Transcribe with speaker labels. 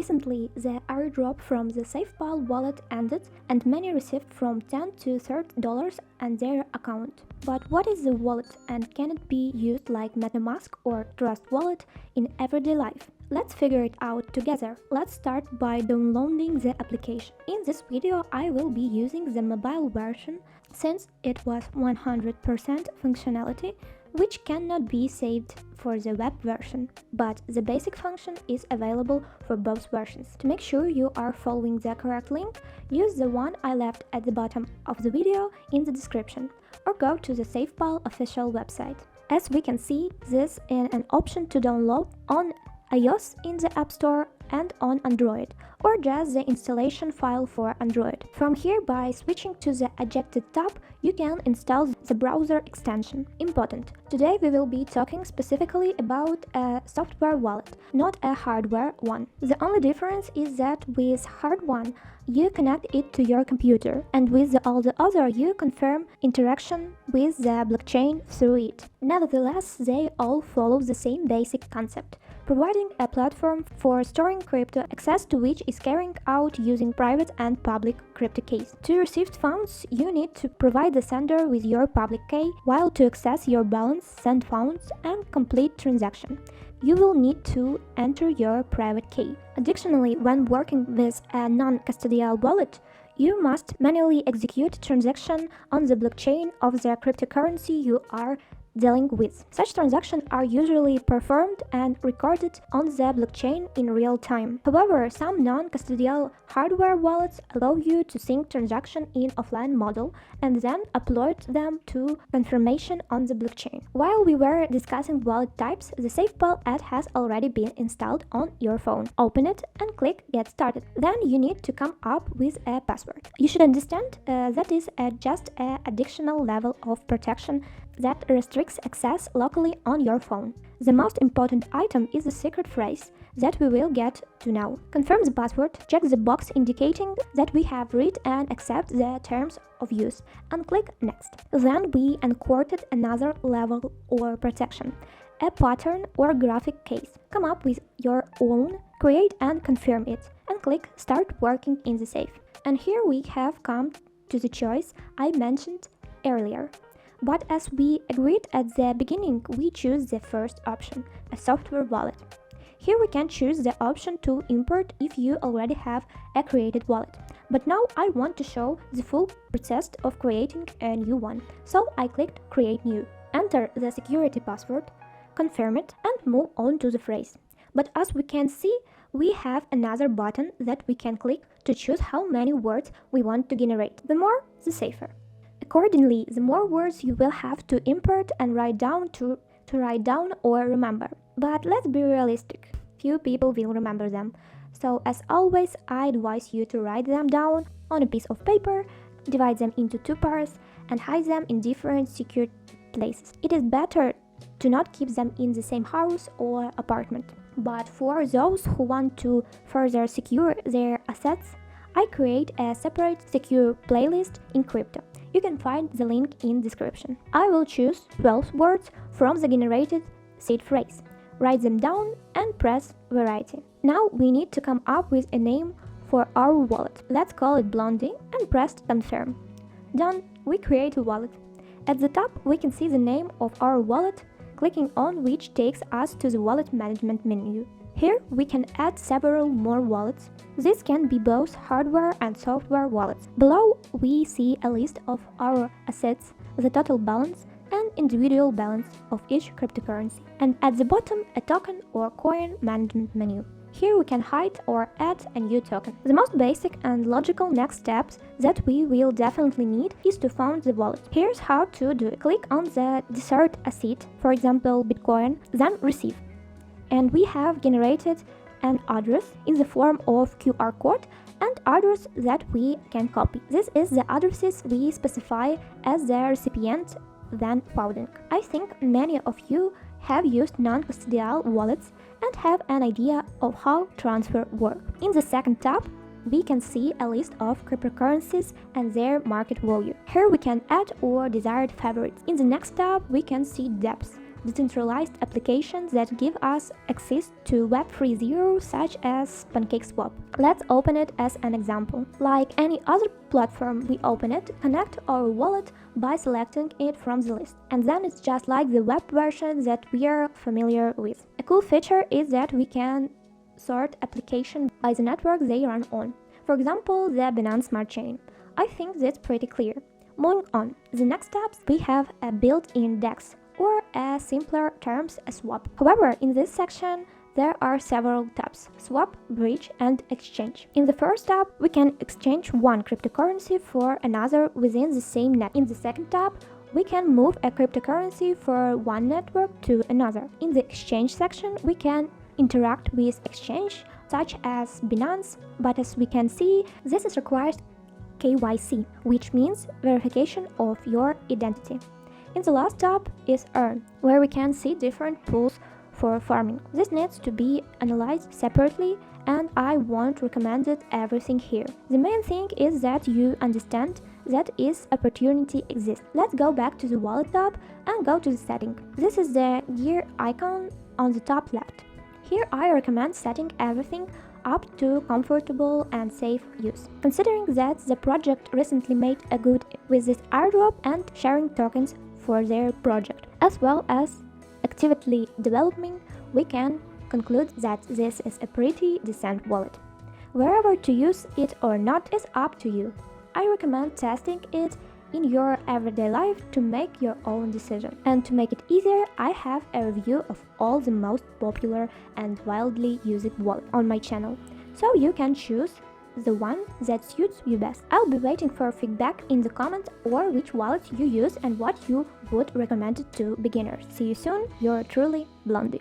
Speaker 1: Recently, the airdrop from the SafePal wallet ended and many received from $10 to $30 on their account. But what is the wallet and can it be used like MetaMask or Trust Wallet in everyday life? Let's figure it out together. Let's start by downloading the application. In this video, I will be using the mobile version since it was 100% functionality, which cannot be saved for the web version, but the basic function is available for both versions. To make sure you are following the correct link, use the one I left at the bottom of the video in the description, or go to the SafePal official website. As we can see, this is an option to download on iOS in the App Store and on Android, or just the installation file for Android. From here, by switching to the ejected tab, you can install the browser extension. Important! Today we will be talking specifically about a software wallet, not a hardware one. The only difference is that with hard one, you connect it to your computer, and with all the other you confirm interaction with the blockchain through it. Nevertheless, they all follow the same basic concept, providing a platform for storing crypto, access to which is carried out using private and public crypto keys. To receive funds, you need to provide the sender with your public key, while to access your balance, send funds, and complete transaction, you will need to enter your private key. Additionally, when working with a non-custodial wallet, you must manually execute transaction on the blockchain of the cryptocurrency you are dealing with. Such transactions are usually performed and recorded on the blockchain in real time. However, some non-custodial hardware wallets allow you to sync transactions in offline model and then upload them to confirmation on the blockchain. While we were discussing wallet types, the SafePal app has already been installed on your phone. Open it and click Get Started. Then you need to come up with a password. You should understand that is just an additional level of protection that restricts access locally on your phone. The most important item is the secret phrase that we will get to now. Confirm the password, check the box indicating that we have read and accept the terms of use, and click Next. Then we incorporated another level or protection, a pattern or graphic case. Come up with your own, create and confirm it, and click Start working in the safe. And here we have come to the choice I mentioned earlier. But as we agreed at the beginning, we choose the first option, a software wallet. Here we can choose the option to import if you already have a created wallet. But now I want to show the full process of creating a new one. So I clicked Create New. Enter the security password, confirm it, and move on to the phrase. But as we can see, we have another button that we can click to choose how many words we want to generate. The more, the safer. Accordingly, the more words you will have to import and write down to write down or remember. But let's be realistic, few people will remember them. So as always, I advise you to write them down on a piece of paper, divide them into two parts, and hide them in different secure places. It is better to not keep them in the same house or apartment. But for those who want to further secure their assets, I create a separate secure playlist in crypto. You can find the link in description. I will choose 12 words from the generated seed phrase. Write them down and press Variety. Now we need to come up with a name for our wallet. Let's call it Blondie and press Confirm. Done, we create a wallet. At the top we can see the name of our wallet, clicking on which takes us to the wallet management menu. Here we can add several more wallets. This can be both hardware and software wallets. Below we see a list of our assets, the total balance and individual balance of each cryptocurrency. And at the bottom a token or coin management menu. Here we can hide or add a new token. The most basic and logical next steps that we will definitely need is to find the wallet. Here's how to do it. Click on the desired asset, for example Bitcoin, then Receive. And we have generated an address in the form of QR code and address that we can copy. This is the addresses we specify as the recipient then forwarding. I think many of you have used non-custodial wallets and have an idea of how transfer works. In the second tab, we can see a list of cryptocurrencies and their market value. Here we can add our desired favorites. In the next tab, we can see dApps, decentralized applications that give us access to Web 3.0 such as PancakeSwap. Let's open it as an example. Like any other platform, we open it, connect our wallet by selecting it from the list. And then it's just like the web version that we are familiar with. A cool feature is that we can sort applications by the network they run on. For example, the Binance Smart Chain. I think that's pretty clear. Moving on, the next steps, we have a built-in DEX, or a simpler terms, a swap. However, in this section, there are several tabs: swap, bridge, and exchange. In the first tab, we can exchange one cryptocurrency for another within the same net. In the second tab, we can move a cryptocurrency from one network to another. In the exchange section, we can interact with exchange such as Binance, but as we can see, this requires KYC, which means verification of your identity. In the last tab is Earn, where we can see different pools for farming. This needs to be analyzed separately, and I won't recommend it everything here. The main thing is that you understand that is opportunity exists. Let's go back to the wallet tab and go to the setting. This is the gear icon on the top left. Here I recommend setting everything up to comfortable and safe use. Considering that the project recently made a good with this airdrop and sharing tokens for their project, as well as actively developing, we can conclude that this is a pretty decent wallet. Wherever to use it or not is up to you. I recommend testing it in your everyday life to make your own decision. And to make it easier, I have a review of all the most popular and widely used wallets on my channel, so you can choose the one that suits you best. I'll be waiting for feedback in the comments or which wallet you use and what you would recommend to beginners. See you soon, you're truly Blondie.